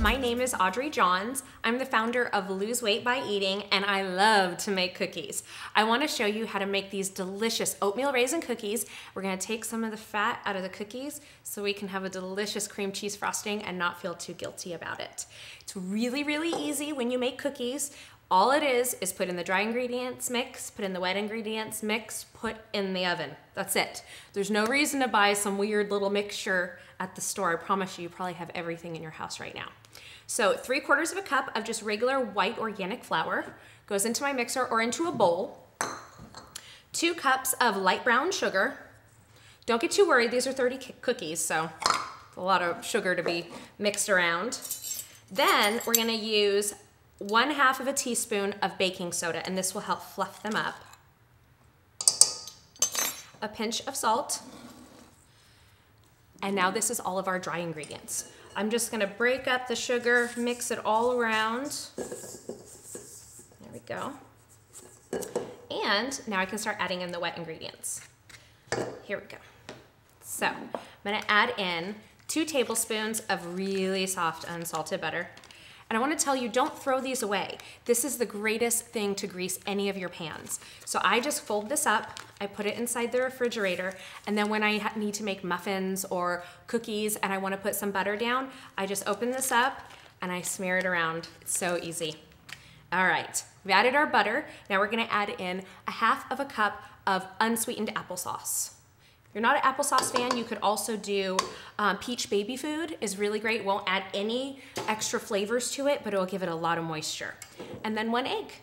my name is Audrey Johns. I'm the founder of Lose Weight by Eating, and I love to make cookies. I want to show you how to make these delicious oatmeal raisin cookies. We're going to take some of the fat out of the cookies so we can have a delicious cream cheese frosting and not feel too guilty about it. It's really, really easy when you make cookies. All it is put in the dry ingredients mix, put in the wet ingredients mix, put in the oven. That's it. There's no reason to buy some weird little mixture at the store. I promise you probably have everything in your house right now. So 3/4 of a cup of just regular white organic flour goes into my mixer or into a bowl. 2 cups of light brown sugar. Don't get too worried, these are 30 cookies, so it's a lot of sugar to be mixed around. Then we're gonna use 1/2 of a teaspoon of baking soda, and this will help fluff them up. A pinch of salt. And now this is all of our dry ingredients. I'm just gonna break up the sugar, mix it all around. There we go. And now I can start adding in the wet ingredients. Here we go. So I'm gonna add in 2 tablespoons of really soft unsalted butter. And I want to tell you, don't throw these away. This is the greatest thing to grease any of your pans. So I just fold this up, I put it inside the refrigerator, and then when I need to make muffins or cookies and I want to put some butter down, I just open this up and I smear it around. It's so easy. All right, we've added our butter. Now we're going to add in 1/2 of a cup of unsweetened applesauce. If you're not an applesauce fan, you could also do peach baby food is really great. Won't add any extra flavors to it, but it'll give it a lot of moisture. And then 1 egg.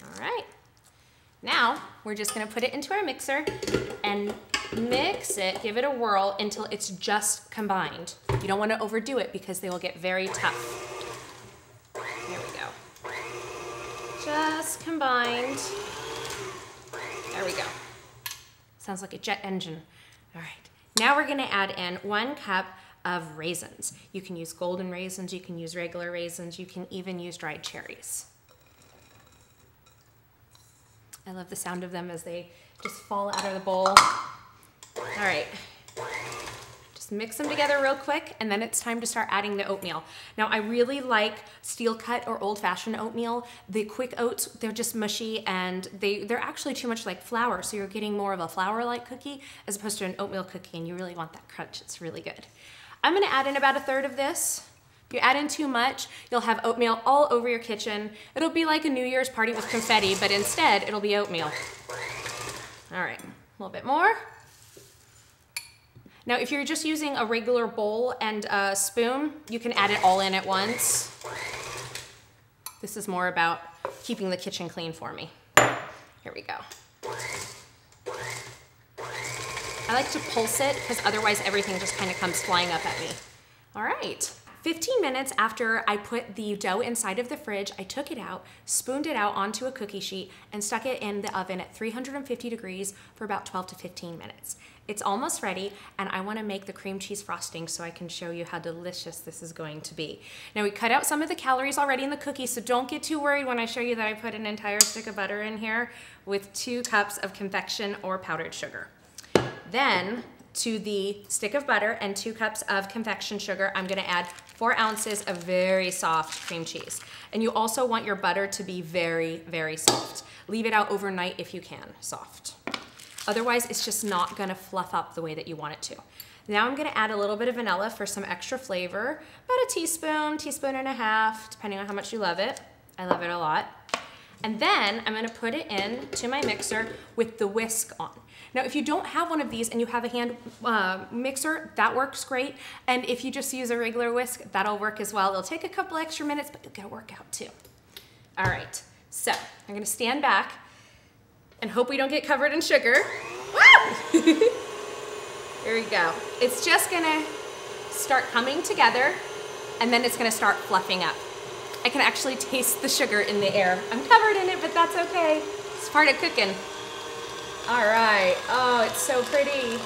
All right. Now we're just gonna put it into our mixer and mix it, give it a whirl until it's just combined. You don't wanna overdo it because they will get very tough. There we go. Just combined. There we go. Sounds like a jet engine. All right, now we're gonna add in 1 cup of raisins. You can use golden raisins, you can use regular raisins, you can even use dried cherries. I love the sound of them as they just fall out of the bowl. All right, just mix them together real quick, and then it's time to start adding the oatmeal. Now, I really like steel cut or old-fashioned oatmeal. The quick oats, they're just mushy, and they're actually too much like flour, so you're getting more of a flour-like cookie as opposed to an oatmeal cookie, and you really want that crunch. It's really good. I'm gonna add in about 1/3 of this. If you add in too much, you'll have oatmeal all over your kitchen. It'll be like a New Year's party with confetti, but instead, it'll be oatmeal. All right, a little bit more. Now, if you're just using a regular bowl and a spoon, you can add it all in at once. This is more about keeping the kitchen clean for me. Here we go. I like to pulse it because otherwise everything just kind of comes flying up at me. All right. 15 minutes after I put the dough inside of the fridge, I took it out, spooned it out onto a cookie sheet, and stuck it in the oven at 350 degrees for about 12 to 15 minutes. It's almost ready, and I want to make the cream cheese frosting so I can show you how delicious this is going to be. Now, we cut out some of the calories already in the cookie, so don't get too worried when I show you that I put an entire stick of butter in here with 2 cups of confection or powdered sugar. Then, to the stick of butter and 2 cups of confection sugar, I'm gonna add 4 ounces of very soft cream cheese. And you also want your butter to be very, very soft. Leave it out overnight if you can, soft. Otherwise, it's just not gonna fluff up the way that you want it to. Now I'm gonna add a little bit of vanilla for some extra flavor, about a teaspoon, teaspoon and a half, depending on how much you love it. I love it a lot. And then I'm gonna put it in to my mixer with the whisk on. Now, if you don't have one of these and you have a hand mixer, that works great. And if you just use a regular whisk, that'll work as well. It'll take a couple extra minutes, but you'll get a workout too. All right, so I'm gonna stand back and hope we don't get covered in sugar. Here we go. It's just gonna start coming together, and then it's gonna start fluffing up. I can actually taste the sugar in the air. I'm covered in it, but that's okay. It's part of cooking. All right, oh, it's so pretty.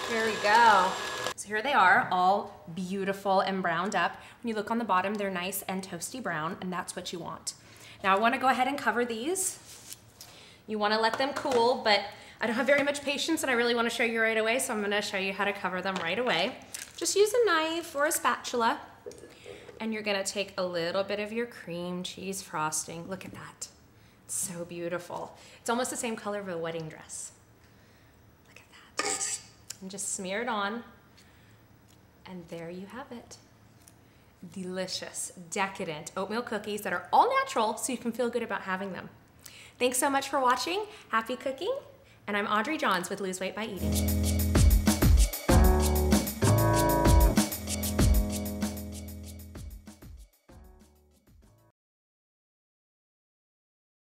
Here we go. So here they are, all beautiful and browned up. When you look on the bottom, they're nice and toasty brown, and that's what you want. Now I wanna go ahead and cover these. You wanna let them cool, but I don't have very much patience and I really want to show you right away, so I'm going to show you how to cover them right away. Just use a knife or a spatula, and you're going to take a little bit of your cream cheese frosting. Look at that. It's so beautiful. It's almost the same color of a wedding dress. Look at that. And just smear it on, and there you have it. Delicious, decadent oatmeal cookies that are all natural, so you can feel good about having them. Thanks so much for watching. Happy cooking. And I'm Audrey Johns with Lose Weight by Eating.